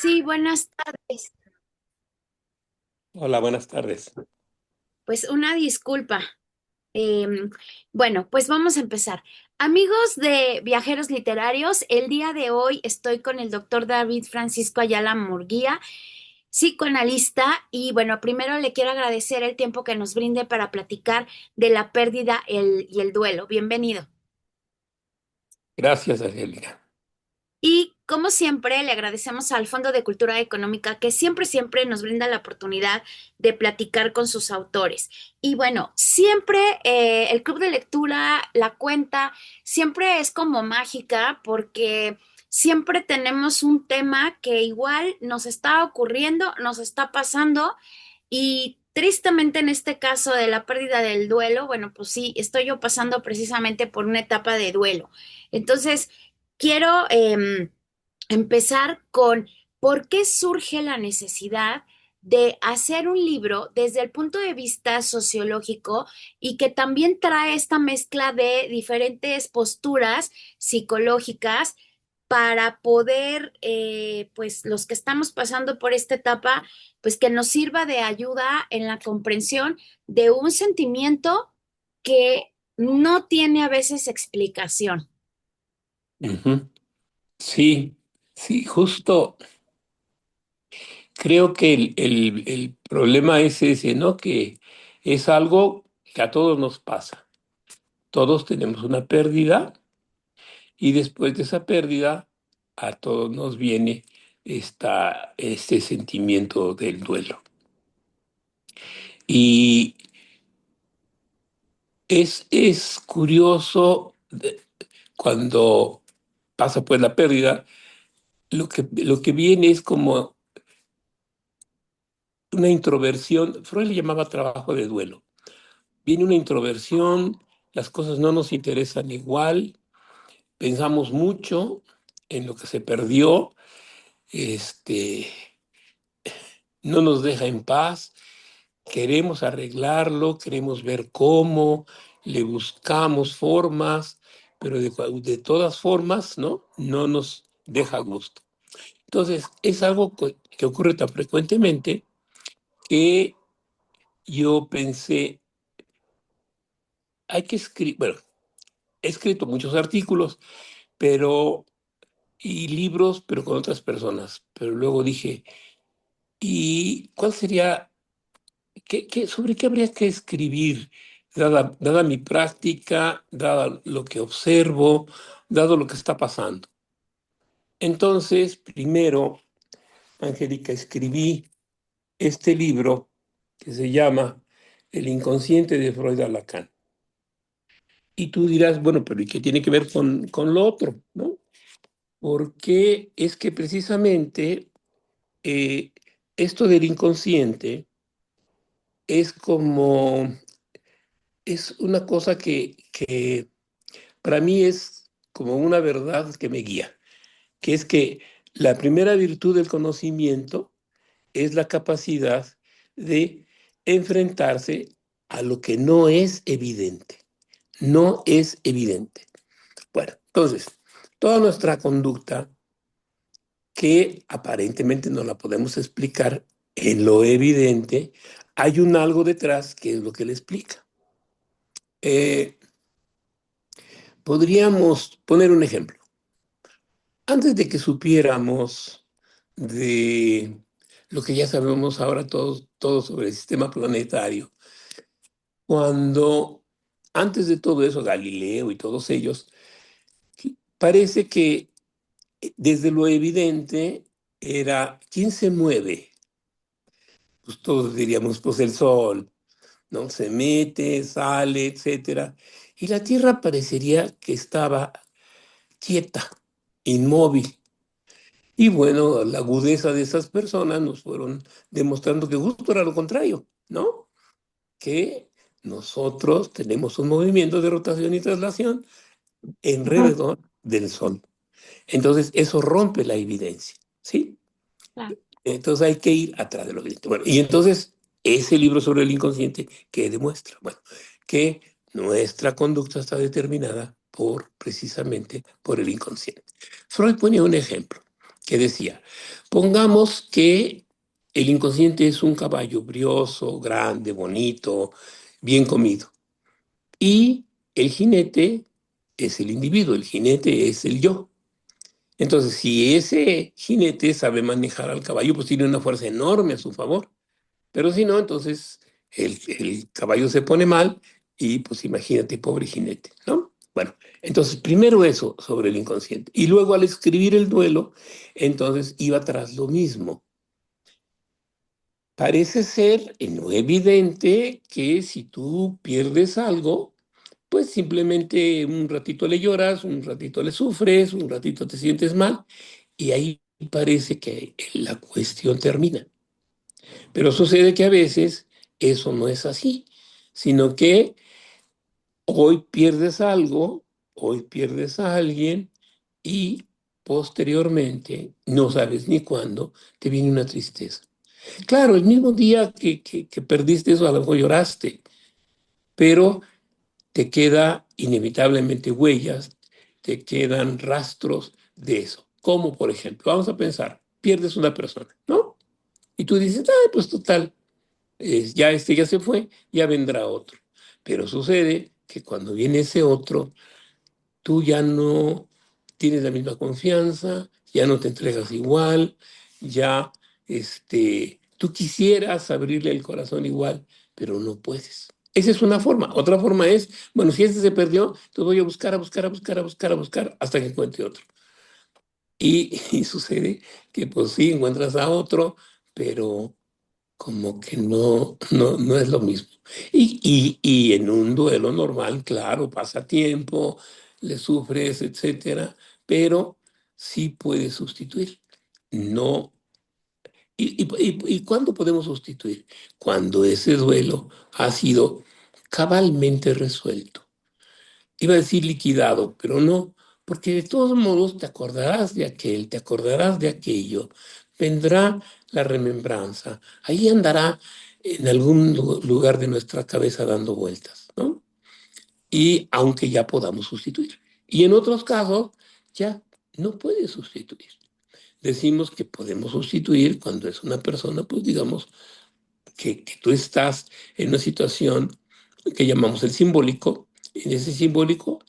Sí, buenas tardes. Hola, buenas tardes. Pues una disculpa. Em, bueno, pues vamos a empezar. Amigos de Viajeros Literarios, el día de hoy estoy con el doctor David Francisco Ayala Murguía, psicoanalista, y bueno, primero le quiero agradecer el tiempo que nos brinde para platicar de la pérdida y el duelo. Bienvenido. Gracias, Angélica. Y como siempre, le agradecemos al Fondo de Cultura Económica que siempre nos brinda la oportunidad de platicar con sus autores. Y bueno, siempre el club de lectura, la cuenta, siempre es como mágica porque siempre tenemos un tema que igual nos está ocurriendo, nos está pasando y tristemente en este caso de la pérdida del duelo, bueno, pues sí, estoy yo pasando precisamente por una etapa de duelo. Entonces, quiero empezar con por qué surge la necesidad de hacer un libro desde el punto de vista sociológico y que también trae esta mezcla de diferentes posturas psicológicas para poder, pues los que estamos pasando por esta etapa, pues que nos sirva de ayuda en la comprensión de un sentimiento que no tiene a veces explicación. Ujú. Sí, sí, justo creo que el problema es ese, ¿no? Que es algo que a todos nos pasa. Todos tenemos una pérdida y después de esa pérdida a todos nos viene este sentimiento del duelo. Y es curioso cuando pasa pues la pérdida, lo que viene es como una introversión. Freud le llamaba trabajo de duelo. Viene una introversión, las cosas no nos interesan igual, pensamos mucho en lo que se perdió, este, no nos deja en paz, queremos arreglarlo, queremos ver cómo, le buscamos formas, pero de todas formas, ¿no? No nos deja gusto. Entonces, es algo que ocurre tan frecuentemente que yo pensé, hay que escribir, bueno, he escrito muchos artículos, pero y libros, pero con otras personas. Pero luego dije, ¿y cuál sería, sobre qué habría que escribir, dada mi práctica, dada lo que observo, dado lo que está pasando? Entonces, primero, Angélica, escribí este libro que se llama El inconsciente de Freud a Lacan. Y tú dirás, bueno, pero ¿y qué tiene que ver con lo otro, no? Porque es que precisamente eh, esto del inconsciente es es una cosa que para mí es como una verdad que me guía, que es que la primera virtud del conocimiento es la capacidad de enfrentarse a lo que no es evidente. No es evidente. Bueno, entonces, toda nuestra conducta que aparentemente no la podemos explicar en lo evidente, hay un algo detrás que es lo que le explica. Eh, Podríamos poner un ejemplo. Antes de que supiéramos de lo que ya sabemos ahora todos sobre el sistema planetario, cuando antes de todo eso, Galileo y todos ellos, parece que desde lo evidente era quién se mueve. Pues todos diríamos, pues el sol, ¿no? Se mete, sale, etcétera. Y la Tierra parecería que estaba quieta, inmóvil. Y bueno, la agudeza de esas personas nos fueron demostrando que justo era lo contrario, ¿no? Que nosotros tenemos un movimiento de rotación y traslación alrededor del Sol. Entonces, eso rompe la evidencia, ¿sí? Claro. Entonces hay que ir atrás de lo evidente. Bueno, y entonces, ese libro sobre el inconsciente, ¿qué demuestra? Bueno, que nuestra conducta está determinada precisamente por el inconsciente. Freud ponía un ejemplo, que decía, pongamos que el inconsciente es un caballo brioso, grande, bonito, bien comido. Y el jinete es el individuo, el jinete es el yo. Entonces, si ese jinete sabe manejar al caballo, pues tiene una fuerza enorme a su favor. Pero si no, entonces el caballo se pone mal y pues imagínate, pobre jinete, ¿no? Bueno, entonces primero eso sobre el inconsciente. Y luego al escribir el duelo, entonces iba tras lo mismo. Parece ser no evidente que si tú pierdes algo, pues simplemente un ratito le lloras, un ratito le sufres, un ratito te sientes mal y ahí parece que la cuestión termina. Pero sucede que a veces eso no es así, sino que hoy pierdes algo, hoy pierdes a alguien y posteriormente, no sabes ni cuándo, te viene una tristeza. Claro, el mismo día que perdiste eso, a lo mejor lloraste, pero te queda inevitablemente huellas, te quedan rastros de eso. Como por ejemplo, vamos a pensar, pierdes una persona, ¿no? Y tú dices, ah, pues total, ya este ya se fue, ya vendrá otro. Pero sucede que cuando viene ese otro, tú ya no tienes la misma confianza, ya no te entregas igual, ya tú quisieras abrirle el corazón igual, pero no puedes. Esa es una forma. Otra forma es, bueno, si este se perdió, entonces voy a buscar, a buscar, a buscar, a buscar, a buscar, hasta que encuentre otro. Y sucede que pues sí, encuentras a otro, pero como que no es lo mismo. Y en un duelo normal, claro, pasa tiempo, le sufres, etcétera, pero sí puedes sustituir. No. ¿Y cuándo podemos sustituir? Cuando ese duelo ha sido cabalmente resuelto. Iba a decir liquidado, pero no, porque de todos modos te acordarás de aquel, te acordarás de aquello, vendrá la remembranza, ahí andará en algún lugar de nuestra cabeza dando vueltas, ¿no? Y aunque ya podamos sustituir. Y en otros casos, ya no puedes sustituir. Decimos que podemos sustituir cuando es una persona, pues digamos, que tú estás en una situación que llamamos el simbólico. En ese simbólico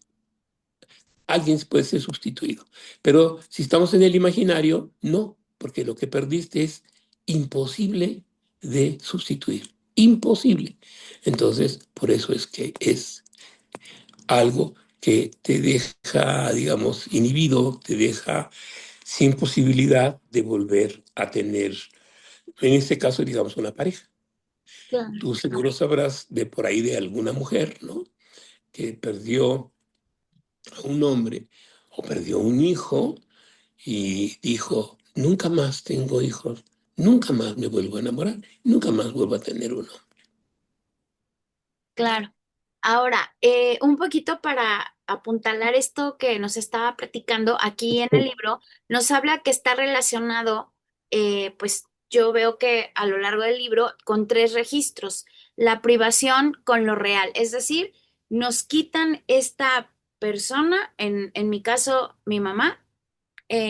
alguien puede ser sustituido. Pero si estamos en el imaginario, no, porque lo que perdiste es imposible de sustituir. Imposible. Entonces, por eso es que es algo que te deja, digamos, inhibido, te deja sin posibilidad de volver a tener, en este caso, digamos, una pareja. Claro. Tú seguro sabrás de por ahí de alguna mujer, ¿no? Que perdió a un hombre o perdió un hijo y dijo, nunca más tengo hijos, nunca más me vuelvo a enamorar, nunca más vuelvo a tener uno. Claro. Ahora, un poquito para apuntalar esto que nos estaba platicando aquí en el libro, nos habla que está relacionado, pues yo veo que a lo largo del libro, con tres registros. La privación con lo real, es decir, nos quitan esta persona, en mi caso, mi mamá,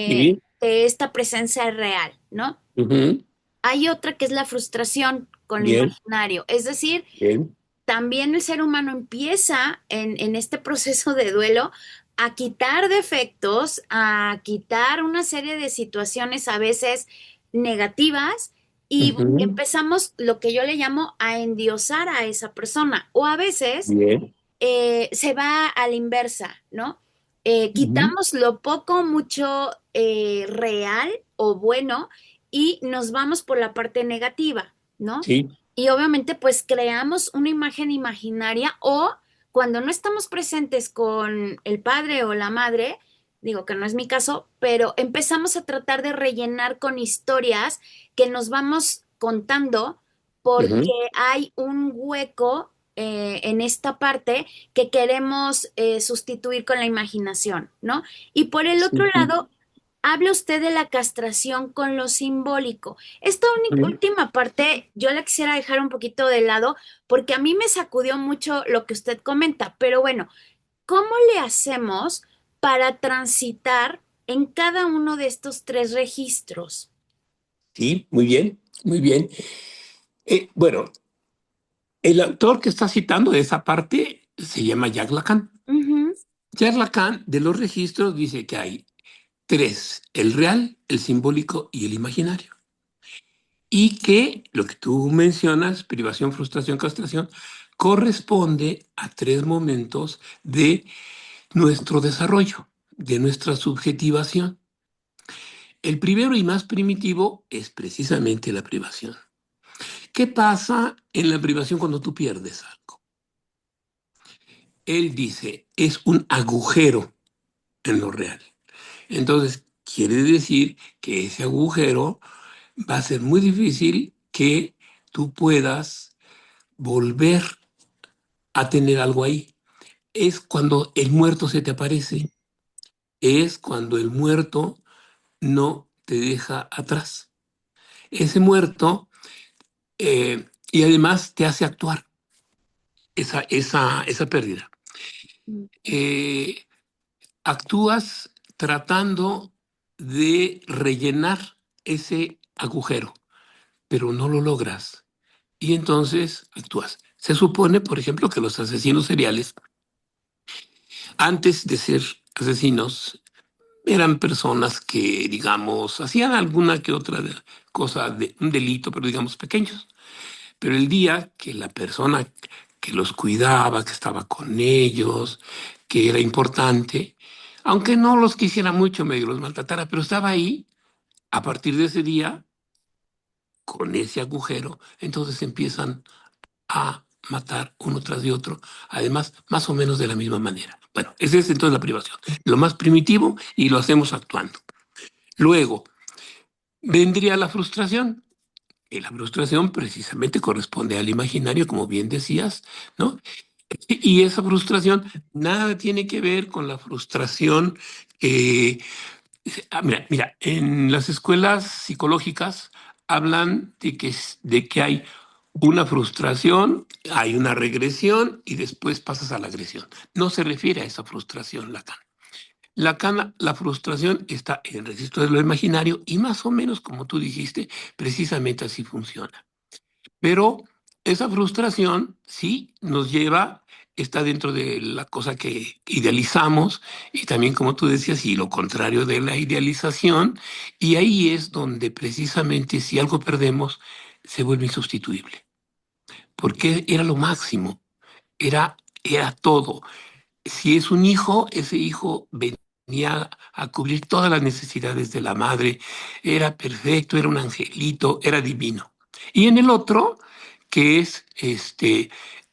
Sí, de esta presencia real, ¿no? ujú, Hay otra que es la frustración con lo bien, imaginario, es decir, bien, también el ser humano empieza en este proceso de duelo a quitar defectos, a quitar una serie de situaciones a veces negativas y ujú, empezamos lo que yo le llamo a endiosar a esa persona o a veces bien, se va a la inversa, ¿no? ujú, Quitamos lo poco, mucho real o bueno y nos vamos por la parte negativa, ¿no? sí, Y obviamente pues creamos una imagen imaginaria o cuando no estamos presentes con el padre o la madre, digo que no es mi caso, pero empezamos a tratar de rellenar con historias que nos vamos contando porque ujú, hay un hueco en esta parte que queremos sustituir con la imaginación, ¿no? Y por el otro sí, lado, habla usted de la castración con lo simbólico. Esta ujú, última parte yo la quisiera dejar un poquito de lado porque a mí me sacudió mucho lo que usted comenta, pero bueno, ¿cómo le hacemos para transitar en cada uno de estos tres registros. Sí, muy bien, muy bien. Bueno, el autor que está citando de esa parte se llama Jacques Lacan. Ujú, Jacques Lacan de los registros dice que hay tres: el real, el simbólico y el imaginario. Y que lo que tú mencionas, privación, frustración, castración, corresponde a tres momentos de nuestro desarrollo, de nuestra subjetivación. El primero y más primitivo es precisamente la privación. ¿Qué pasa en la privación cuando tú pierdes algo? Él dice, es un agujero en lo real. Entonces, quiere decir que ese agujero va a ser muy difícil que tú puedas volver a tener algo ahí. Es cuando el muerto se te aparece, es cuando el muerto no te deja atrás. Ese muerto, y además te hace actuar esa pérdida. ujú, Eh, Actúas tratando de rellenar ese agujero, pero no lo logras. Y entonces actúas. Se supone, por ejemplo, que los asesinos seriales, antes de ser asesinos, eran personas que, digamos, hacían alguna que otra cosa de un delito, pero digamos pequeños. Pero el día que la persona que los cuidaba, que estaba con ellos, que era importante, aunque no los quisiera mucho, medio los maltratara, pero estaba ahí, a partir de ese día, con ese agujero, entonces empiezan a matar uno tras de otro, además, más o menos de la misma manera. Bueno, esa es entonces la privación, lo más primitivo y lo hacemos actuando. Luego, vendría la frustración. Y la frustración precisamente corresponde al imaginario, como bien decías, ¿no? Y esa frustración nada tiene que ver con la frustración. Mira, en las escuelas psicológicas hablan de que hay una frustración, hay una regresión y después pasas a la agresión. No se refiere a esa frustración, Lacan. Lacan, la frustración está en el registro de lo imaginario y más o menos, como tú dijiste, precisamente así funciona. Pero esa frustración sí nos lleva, está dentro de la cosa que idealizamos y también, como tú decías, y lo contrario de la idealización. Y ahí es donde precisamente si algo perdemos, se vuelve insustituible, porque era lo máximo, era todo. Si es un hijo, ese hijo venía a cubrir todas las necesidades de la madre, era perfecto, era un angelito, era divino. Y en el otro, que es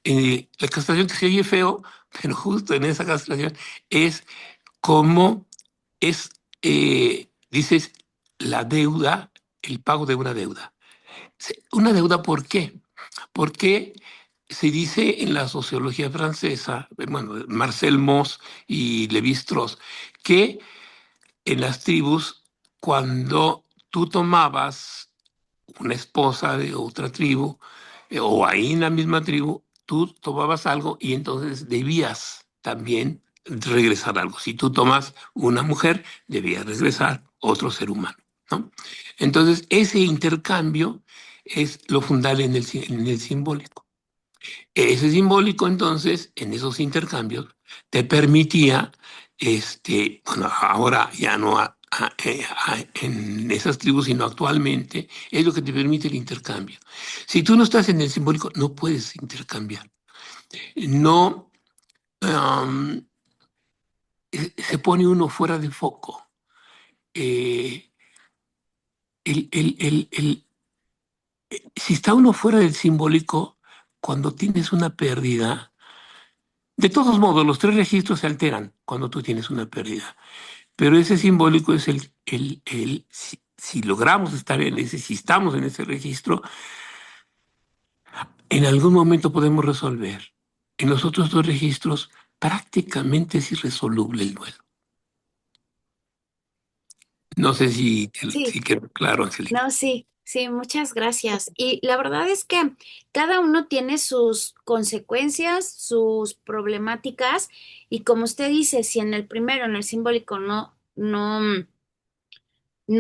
la castración, que se oye feo, pero justo en esa castración es como es, dices, la deuda, el pago de una deuda. Una deuda, ¿por qué? Porque se dice en la sociología francesa, bueno, Marcel Mauss y Lévi-Strauss, que en las tribus, cuando tú tomabas una esposa de otra tribu, o ahí en la misma tribu, tú tomabas algo y entonces debías también regresar algo. Si tú tomas una mujer, debías regresar otro ser humano, ¿no? Entonces, ese intercambio es lo fundamental en el simbólico. Ese simbólico, entonces, en esos intercambios, te permitía, bueno, ahora ya no en esas tribus, sino actualmente, es lo que te permite el intercambio. Si tú no estás en el simbólico, no puedes intercambiar. No, um, se pone uno fuera de foco. Eh, si está uno fuera del simbólico, cuando tienes una pérdida, de todos modos, los tres registros se alteran cuando tú tienes una pérdida, pero ese simbólico es si logramos estar en ese, si estamos en ese registro, en algún momento podemos resolver. En los otros dos registros prácticamente es irresoluble el duelo. No sé si sí. quedó claro, Angelina. No, sí, sí, muchas gracias. Y la verdad es que cada uno tiene sus consecuencias, sus problemáticas, y como usted dice, si en el primero, en el simbólico, no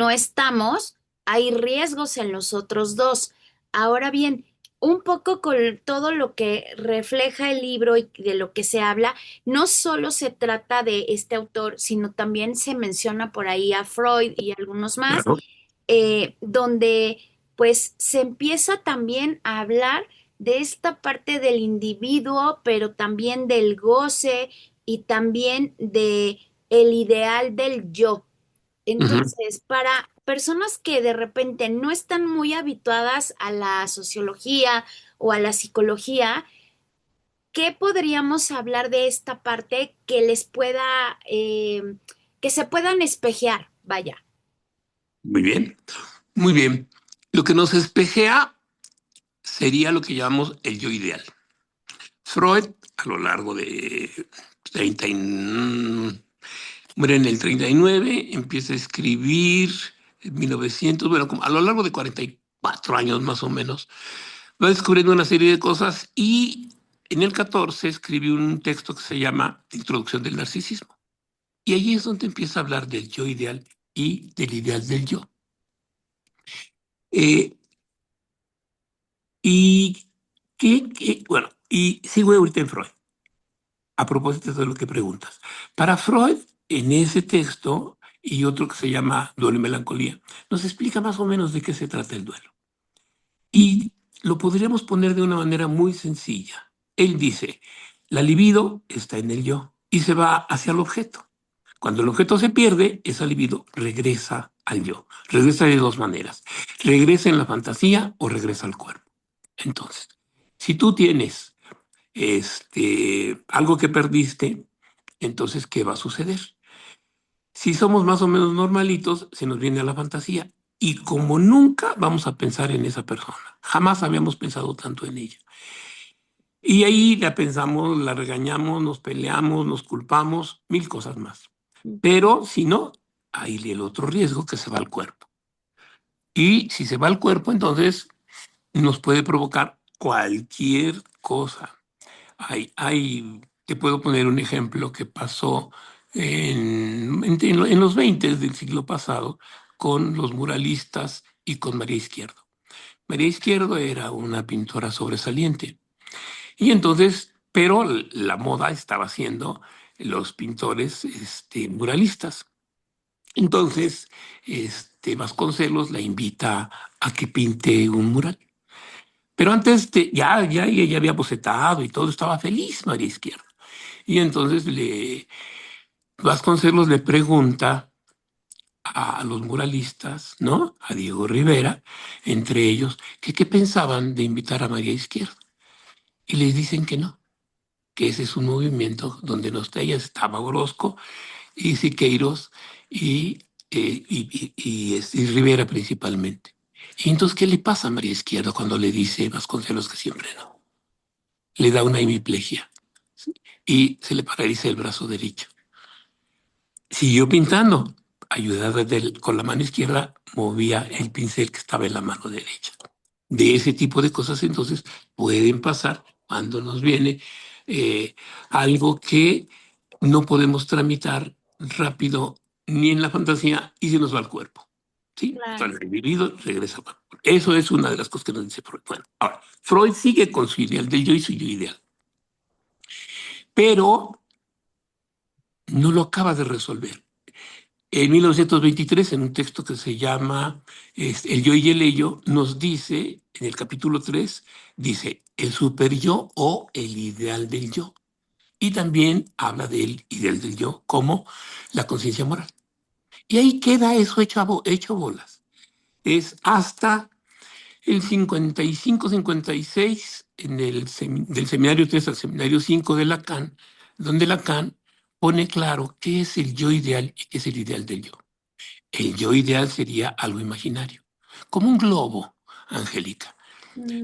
estamos, hay riesgos en los otros dos. Ahora bien, un poco con todo lo que refleja el libro y de lo que se habla, no solo se trata de este autor, sino también se menciona por ahí a Freud y algunos más, Claro. donde pues se empieza también a hablar de esta parte del individuo, pero también del goce y también de el ideal del yo. Ujú. Entonces, para personas que de repente no están muy habituadas a la sociología o a la psicología, ¿qué podríamos hablar de esta parte que les pueda, que se puedan espejear? Vaya. Muy bien, muy bien. Lo que nos espejea sería lo que llamamos el yo ideal. Freud, a lo largo de 30 muere en el 39, empieza a escribir en 1900, bueno, a lo largo de 44 años más o menos, va descubriendo una serie de cosas y en el 14 escribió un texto que se llama Introducción del Narcisismo. Y ahí es donde empieza a hablar del yo ideal y del ideal del yo. Eh, y bueno, y sigo ahorita en Freud, a propósito de lo que preguntas. Para Freud, en ese texto y otro que se llama Duelo y Melancolía, nos explica más o menos de qué se trata el duelo. Y lo podríamos poner de una manera muy sencilla. Él dice, la libido está en el yo y se va hacia el objeto. Cuando el objeto se pierde, esa libido regresa al yo. Regresa de dos maneras. Regresa en la fantasía o regresa al cuerpo. Entonces, si tú tienes algo que perdiste, entonces, ¿qué va a suceder? Si somos más o menos normalitos, se nos viene a la fantasía. Y como nunca vamos a pensar en esa persona, jamás habíamos pensado tanto en ella. Y ahí la pensamos, la regañamos, nos peleamos, nos culpamos, mil cosas más. Pero si no, hay el otro riesgo que se va al cuerpo. Y si se va al cuerpo, entonces nos puede provocar cualquier cosa. Te puedo poner un ejemplo que pasó en los 20 del siglo pasado con los muralistas y con María Izquierdo. María Izquierdo era una pintora sobresaliente. Y entonces, pero la moda estaba haciendo los pintores muralistas. Entonces, Vasconcelos la invita a que pinte un mural. Pero antes ya ella había bocetado y todo, estaba feliz María Izquierdo. Y entonces Vasconcelos le pregunta a los muralistas, ¿no? A Diego Rivera, entre ellos, que qué pensaban de invitar a María Izquierdo. Y les dicen que no, que ese es un movimiento donde no está ella, estaba Orozco y Siqueiros y Rivera principalmente. Y entonces, ¿qué le pasa a María Izquierdo cuando le dice Vasconcelos que siempre no? Le da una hemiplegia y se le paraliza el brazo derecho. Siguió pintando, ayudada con la mano izquierda, movía el pincel que estaba en la mano derecha. De ese tipo de cosas, entonces, pueden pasar cuando nos viene eh, algo que no podemos tramitar rápido ni en la fantasía y se nos va al cuerpo. ¿Sí? Claro. Entonces, el individuo regresa al cuerpo. Eso es una de las cosas que nos dice Freud. Bueno, ahora, Freud sigue con su ideal del yo y su yo ideal, pero no lo acaba de resolver. En 1923, en un texto que se llama El yo y el ello, nos dice, en el capítulo 3, dice el superyo o el ideal del yo. Y también habla del ideal del yo como la conciencia moral. Y ahí queda eso hecho bolas. Es hasta el 55-56, del seminario 3 al seminario 5 de Lacan, donde Lacan pone claro qué es el yo ideal y qué es el ideal del yo. El yo ideal sería algo imaginario, como un globo, Angélica.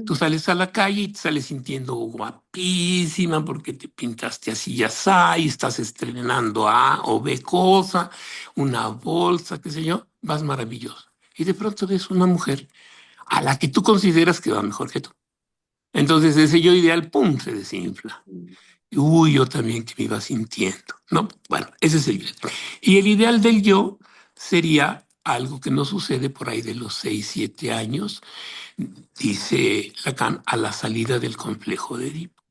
Tú Mm, sales a la calle y te sales sintiendo guapísima porque te pintaste así y así, y estás estrenando A o B cosa, una bolsa, qué sé yo, vas maravilloso. Y de pronto ves una mujer a la que tú consideras que va mejor que tú. Entonces ese yo ideal, ¡pum!, se desinfla. Uy, yo también que me iba sintiendo, ¿no? Bueno, ese es el ideal. Y el ideal del yo sería algo que no sucede por ahí de los 6, 7 años, dice Lacan, a la salida del complejo de Edipo.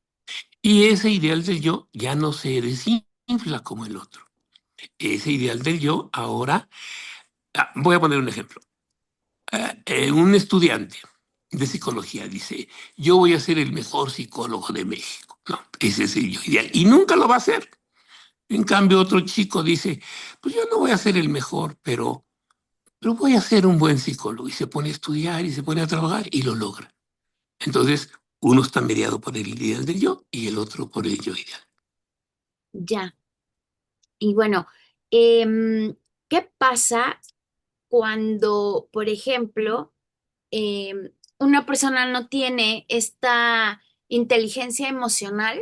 Y ese ideal del yo ya no se desinfla como el otro. Ese ideal del yo ahora, voy a poner un ejemplo. Un estudiante de psicología dice, yo voy a ser el mejor psicólogo de México. No, ese es el yo ideal. Y nunca lo va a hacer. En cambio, otro chico dice, pues yo no voy a ser el mejor, pero voy a ser un buen psicólogo. Y se pone a estudiar y se pone a trabajar y lo logra. Entonces, uno está mediado por el ideal del yo y el otro por el yo ideal. Ya. Y bueno, em, ¿qué pasa cuando, por ejemplo, una persona no tiene esta inteligencia emocional,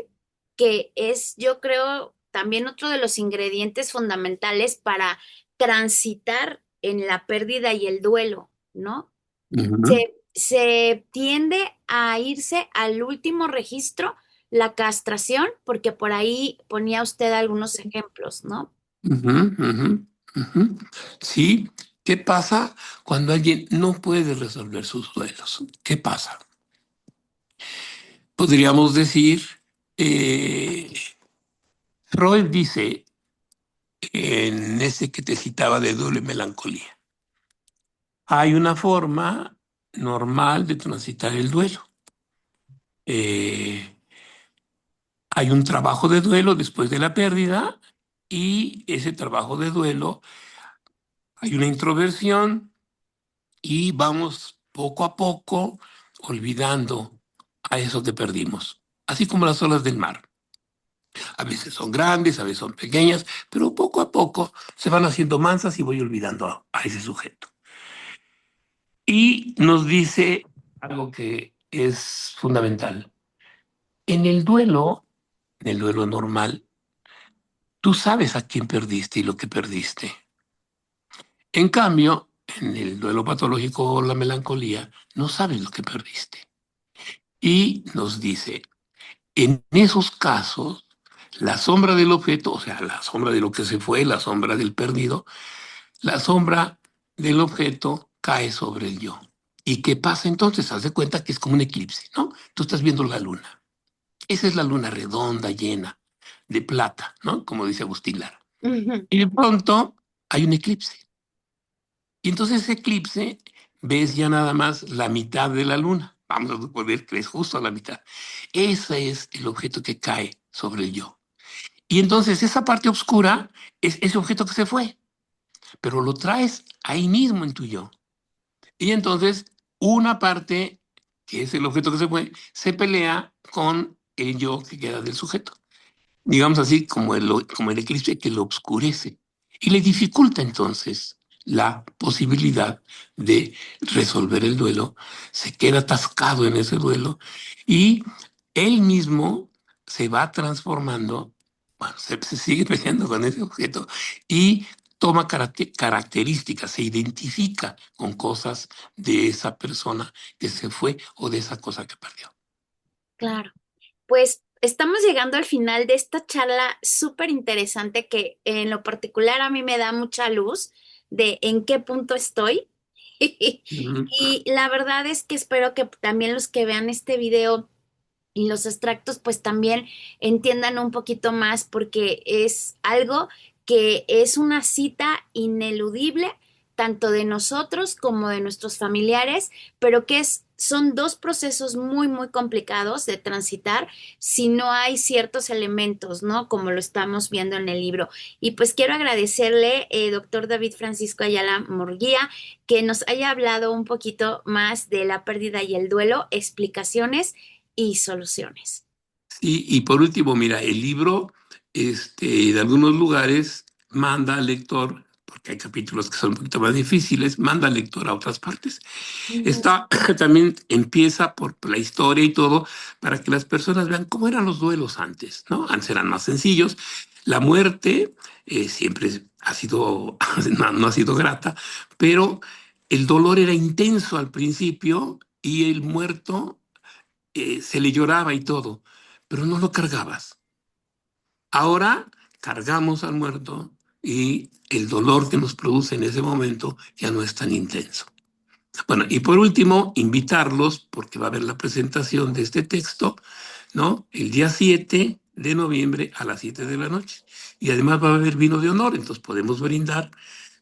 que es, yo creo, también otro de los ingredientes fundamentales para transitar en la pérdida y el duelo, ¿no? Ujú, Se tiende a irse al último registro, la castración, porque por ahí ponía usted algunos ejemplos, ¿no? ujú, ujú, ujú. Sí, ¿qué pasa cuando alguien no puede resolver sus duelos? ¿Qué pasa? Podríamos decir, eh, Freud dice en ese que te citaba de duelo y melancolía, hay una forma normal de transitar el duelo. Eh, Hay un trabajo de duelo después de la pérdida y ese trabajo de duelo hay una introversión y vamos poco a poco olvidando a eso que perdimos, así como las olas del mar. A veces son grandes, a veces son pequeñas, pero poco a poco se van haciendo mansas y voy olvidando a ese sujeto. Y nos dice algo que es fundamental. En el duelo, en el duelo normal, tú sabes a quién perdiste y lo que perdiste. En cambio, en el duelo patológico o la melancolía, no sabes lo que perdiste. Y nos dice, en esos casos, la sombra del objeto, o sea, la sombra de lo que se fue, la sombra del perdido, la sombra del objeto cae sobre el yo. ¿Y qué pasa entonces? Haz de cuenta que es como un eclipse, ¿no? Tú estás viendo la luna. Esa es la luna redonda, llena, de plata, ¿no? Como dice Agustín Lara. Ujú. Y de pronto hay un eclipse. Y entonces ese eclipse ves ya nada más la mitad de la luna. Vamos a suponer que es justo a la mitad. Ese es el objeto que cae sobre el yo. Y entonces esa parte oscura es ese objeto que se fue, pero lo traes ahí mismo en tu yo. Y entonces una parte, que es el objeto que se fue, se pelea con el yo que queda del sujeto, digamos así, como el eclipse que lo oscurece y le dificulta entonces la posibilidad de resolver el duelo, se queda atascado en ese duelo y él mismo se va transformando, bueno, se sigue peleando con ese objeto y toma características, se identifica con cosas de esa persona que se fue o de esa cosa que perdió. Claro. Pues estamos llegando al final de esta charla súper interesante que en lo particular a mí me da mucha luz de en qué punto estoy. Ujú. Y la verdad es que espero que también los que vean este video y los extractos pues también entiendan un poquito más porque es algo que es una cita ineludible tanto de nosotros como de nuestros familiares, pero que son dos procesos muy, muy complicados de transitar si no hay ciertos elementos, ¿no? Como lo estamos viendo en el libro. Y pues quiero agradecerle, doctor David Francisco Ayala Murguía, que nos haya hablado un poquito más de la pérdida y el duelo, explicaciones y soluciones. Y por último, mira, el libro, de algunos lugares manda al lector, porque hay capítulos que son un poquito más difíciles, manda al lector a otras partes. Ujú. Está, también empieza por la historia y todo, para que las personas vean cómo eran los duelos antes, ¿no? Antes eran más sencillos. La muerte siempre ha sido, no ha sido grata, pero el dolor era intenso al principio y el muerto se le lloraba y todo, pero no lo cargabas. Ahora cargamos al muerto y el dolor que nos produce en ese momento ya no es tan intenso. Bueno, y por último, invitarlos, porque va a haber la presentación de este texto, ¿no? El día 7 de noviembre a las 7 de la noche. Y además va a haber vino de honor, entonces podemos brindar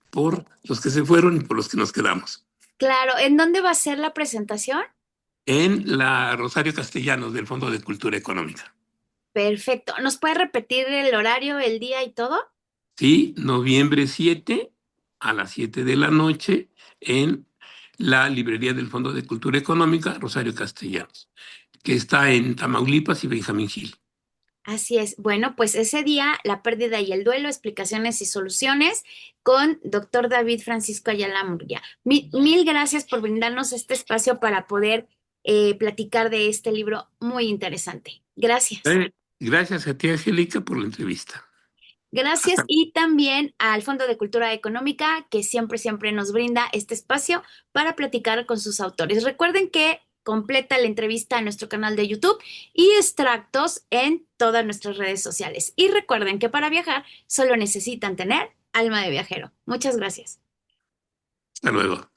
por los que se fueron y por los que nos quedamos. Claro, ¿en dónde va a ser la presentación? En la Rosario Castellanos del Fondo de Cultura Económica. Perfecto. ¿Nos puede repetir el horario, el día y todo? Sí, noviembre 7 a las 7 de la noche en la librería del Fondo de Cultura Económica, Rosario Castellanos, que está en Tamaulipas y Benjamín Gil. Así es. Bueno, pues ese día, la pérdida y el duelo, explicaciones y soluciones con doctor David Francisco Ayala Murguía. Mil gracias por brindarnos este espacio para poder platicar de este libro muy interesante. Gracias. Gracias a ti, Angélica, por la entrevista. Gracias Hasta y también al Fondo de Cultura Económica que siempre nos brinda este espacio para platicar con sus autores. Recuerden que completa la entrevista en nuestro canal de YouTube y extractos en todas nuestras redes sociales. Y recuerden que para viajar solo necesitan tener alma de viajero. Muchas gracias. luego.